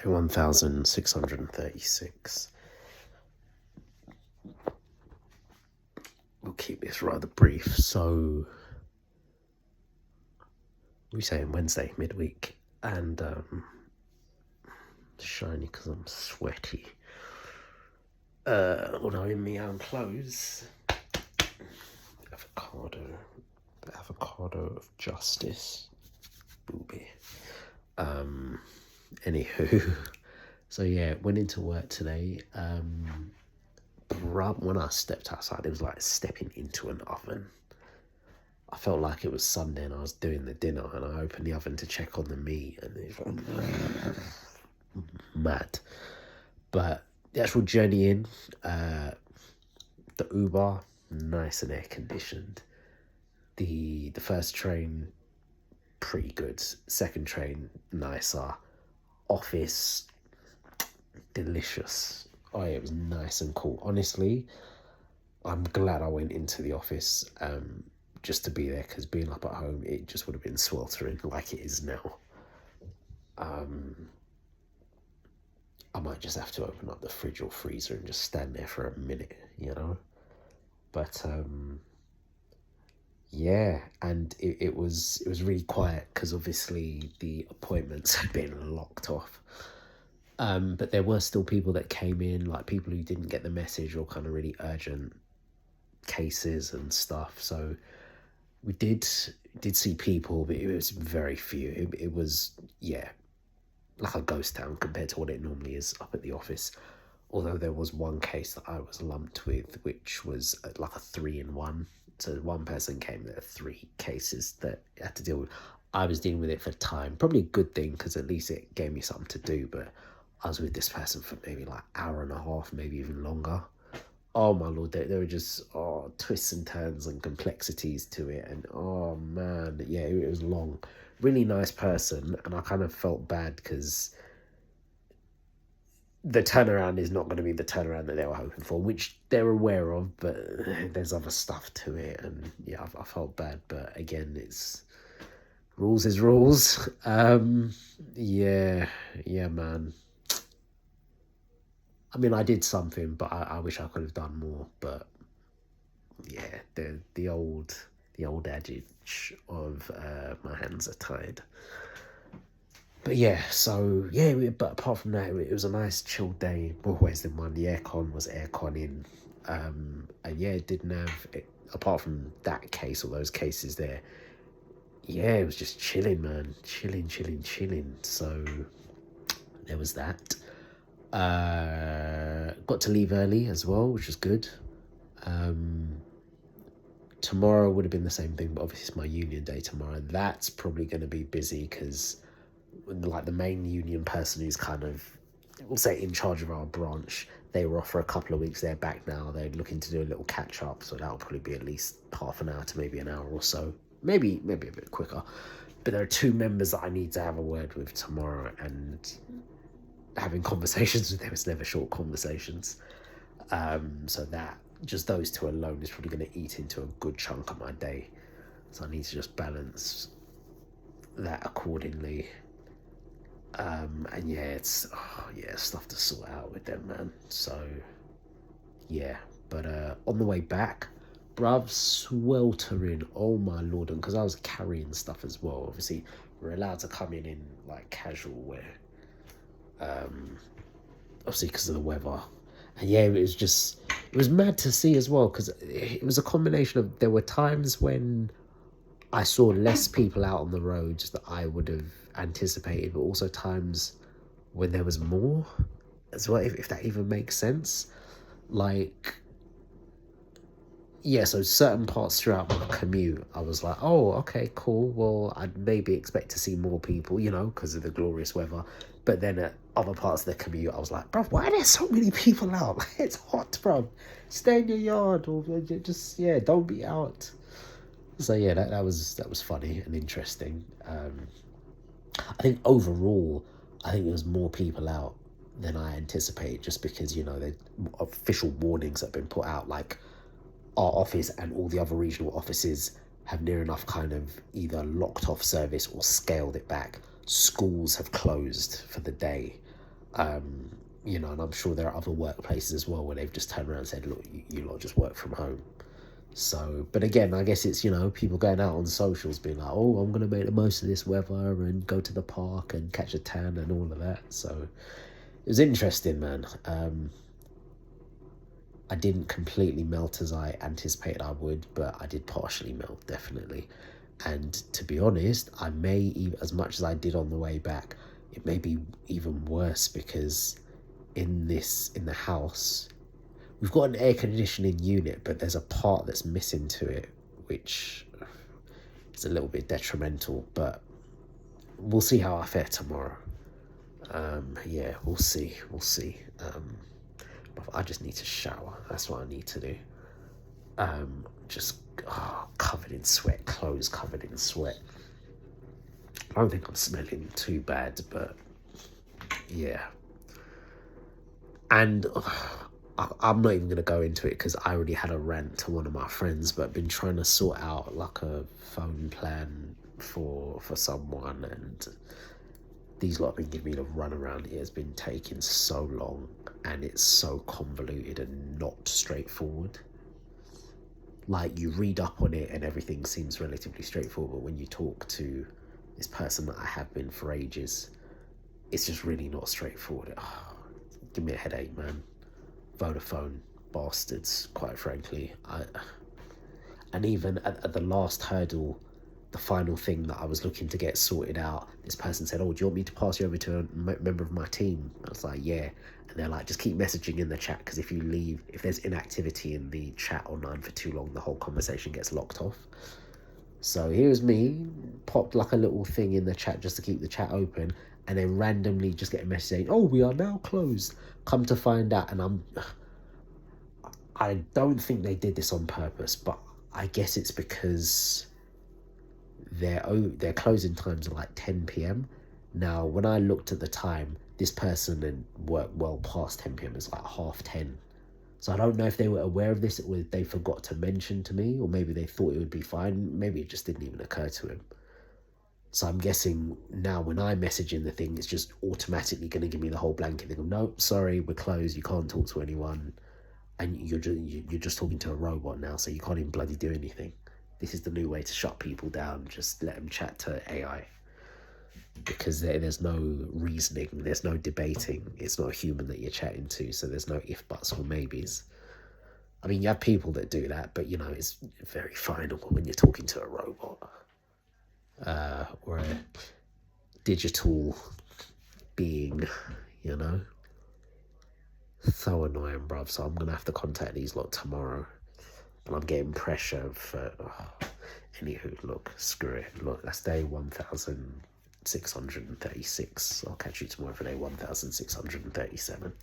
Day 1636. We'll keep this rather brief. So, we saying Wednesday, midweek, and shiny because I'm sweaty. Although in my own clothes, the avocado of justice, booby. Anywho, so yeah, went into work today. When I stepped outside, it was like stepping into an oven. I felt like it was Sunday and I was doing the dinner, and I opened the oven to check on the meat, and it was like, mad. But the actual journey in, the Uber, nice and air conditioned. The first train, pretty good. Second train, nicer. Office, delicious. Oh, yeah, it was nice and cool. Honestly, I'm glad I went into the office just to be there, because being up at home, it just would have been sweltering like it is now. I might just have to open up the fridge or freezer and just stand there for a minute, you know? But yeah, and it was really quiet because obviously the appointments had been locked off. But there were still people that came in, like people who didn't get the message or kind of really urgent cases and stuff. So we did see people, but it was very few. It was, yeah, like a ghost town compared to what it normally is up at the office. Although there was one case that I was lumped with, which was like a 3-in-1. So one person came, there were 3 cases that I had to deal with. I was dealing with it for time. Probably a good thing, because at least it gave me something to do. But I was with this person for maybe like hour and a half, maybe even longer. Oh my lord, there were just twists and turns and complexities to it, and oh man, yeah, it was long. Really nice person, and I kind of felt bad because the turnaround is not going to be the turnaround that they were hoping for, which they're aware of, but there's other stuff to it, and yeah, I felt bad, but again, it's rules is rules. Yeah, man. I mean, I did something, but I wish I could have done more. But yeah, the old adage of my hands are tied. But yeah, so yeah. But apart from that, it was a nice chilled day. Always the one. The aircon was airconning, and yeah, it didn't have. Apart from that case or those cases there, yeah, it was just chilling, man. Chilling. So there was that. Got to leave early as well, which was good. Tomorrow would have been the same thing, but obviously it's my union day tomorrow. That's probably going to be busy because, like, the main union person who's kind of, we'll say, in charge of our branch, they were off for a couple of weeks. They're back now. They're looking to do a little catch up, so that'll probably be at least half an hour to maybe an hour or so, maybe a bit quicker. But there are 2 members that I need to have a word with tomorrow, and having conversations with them is never short conversations. So that, just those 2 alone is probably going to eat into a good chunk of my day. So I need to just balance that accordingly. And yeah, it's stuff to sort out with them, man. So yeah, but on the way back, bruv, sweltering. Oh my lord! And because I was carrying stuff as well. Obviously, we're allowed to come in like casual wear. Obviously because of the weather. And yeah, it was mad to see as well, because it was a combination of, there were times when I saw less people out on the roads that I would have anticipated, but also times when there was more as well, if that even makes sense. Like, yeah, so certain parts throughout my commute, I was like, oh, okay, cool. Well, I'd maybe expect to see more people, because of the glorious weather. But then at other parts of the commute, I was like, bro, why are there so many people out? Like, it's hot, bro. Stay in your yard, or just, yeah, don't be out. So yeah, that was funny and interesting. I think overall, I think there was more people out than I anticipated, just because, the official warnings that have been put out, like, our office and all the other regional offices have near enough kind of either locked off service or scaled it back. Schools have closed for the day. You know, and I'm sure there are other workplaces as well where they've just turned around and said, look, you lot just work from home. So, but again, I guess it's, you know, people going out on socials being like, oh, I'm going to make the most of this weather and go to the park and catch a tan and all of that. So it was interesting, man. I didn't completely melt as I anticipated I would, but I did partially melt, definitely. And to be honest, I may, even as much as I did on the way back, it may be even worse because in the house, we've got an air conditioning unit, but there's a part that's missing to it, which is a little bit detrimental, but we'll see how I fare tomorrow. Yeah, we'll see. But I just need to shower. That's what I need to do. Just covered in sweat, clothes covered in sweat. I don't think I'm smelling too bad, but yeah. And I'm not even going to go into it because I already had a rant to one of my friends, but I've been trying to sort out like a phone plan for someone, and these lot have been giving me the run around. It has been taking so long and it's so convoluted and not straightforward. Like, you read up on it and everything seems relatively straightforward, but when you talk to this person that I have been for ages, it's just really not straightforward. Give me a headache, man. Vodafone bastards, quite frankly. And even at the last hurdle, the final thing that I was looking to get sorted out, this person said, oh, do you want me to pass you over to a member of my team? I was like, yeah. And they're like, just keep messaging in the chat, because if there's inactivity in the chat online for too long, the whole conversation gets locked off. So here's me, popped like a little thing in the chat just to keep the chat open, and then randomly just get a message saying, oh, we are now closed. Come to find out, and I don't think they did this on purpose, but I guess it's because their closing times are like 10 p.m. Now, when I looked at the time, this person had worked well past 10 p.m. It's like 10:30. So I don't know if they were aware of this, or they forgot to mention to me, or maybe they thought it would be fine. Maybe it just didn't even occur to him. So I'm guessing now when I message in the thing, it's just automatically going to give me the whole blanket thing of, nope, sorry, we're closed, you can't talk to anyone. And you're just talking to a robot now, so you can't even bloody do anything. This is the new way to shut people down. Just let them chat to AI. Because there's no reasoning, there's no debating. It's not a human that you're chatting to, so there's no if, buts, or maybes. I mean, you have people that do that, but, you know, it's very final when you're talking to a robot. Or a digital being, you know? So annoying, bruv. So I'm going to have to contact these lot tomorrow. But I'm getting pressure for... Anywho, look, screw it. Look, that's day 1,636. I'll catch you tomorrow for day 1,637.